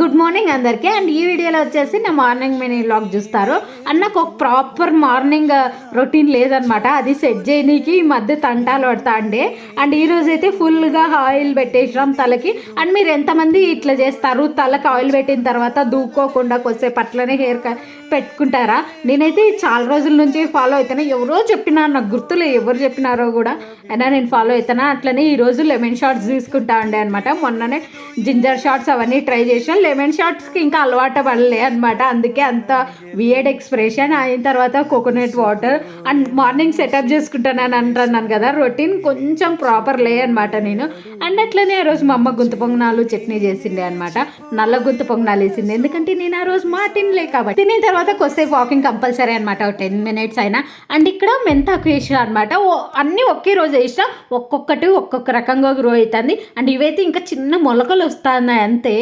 Good morning అందరికీ. And ఈ వీడియోలో వచ్చేసి నా మార్నింగ్ మినీ వ్లాగ్ చూస్తారు. అండ్ నాకు ఒక ప్రాపర్ మార్నింగ్ రొటీన్ లేదనమాట. అది సెట్ చేయడానికి ఈ మధ్య తంటాలు పడతా అండి. అండ్ ఈరోజు అయితే ఫుల్గా ఆయిల్ పెట్టేసాం తలకి. అండ్ మీరు ఎంతమంది ఇట్లా చేస్తారు? తలకి ఆయిల్ పెట్టిన తర్వాత దూకోకుండా కొద్దిసేపు అట్లనే హెయిర్ పెట్టుకుంటారా? నేనైతే చాలా రోజుల నుంచి ఫాలో అవుతాను. ఎవరో చెప్పినారు, నాకు గుర్తులే ఎవరు చెప్పినారో కూడా, అయినా నేను ఫాలో అవుతాను. అట్లనే ఈరోజు లెమన్ షార్ట్స్ తీసుకుంటా ఉండే అనమాట. మొన్ననే జింజర్ షార్ట్స్ అవన్నీ ట్రై చేసాను. లెమన్ షార్ట్స్కి ఇంకా అలవాటు పడలే అనమాట. అందుకే అంత వియర్డ్ ఎక్స్ప్రెషన్. అయిన తర్వాత coconut water and morning setup చేసుకుంటానని అంటున్నాను కదా, రొటీన్ కొంచెం ప్రాపర్ లే అనమాట నేను. అండ్ అట్లనే ఆ రోజు మా అమ్మ గుంత పొంగనాలు చట్నీ చేసిండే అనమాట. నల్ల గుంత పొంగనాలు వేసింది, ఎందుకంటే నేను ఆ రోజు మా తినలే కాబట్టి. తినిన తర్వాత కొద్దిసేపు వాకింగ్ కంపల్సరీ అనమాట, 10 minutes అయినా. అండ్ ఇక్కడ మెంతాకు వేసిన అనమాట. అన్నీ ఒకే రోజు వేసిన, ఒక్కొక్కటి ఒక్కొక్క రకంగా గ్రో అవుతుంది. అండ్ ఇవైతే ఇంకా చిన్న మొలకలు వస్తున్నాయి అంతే.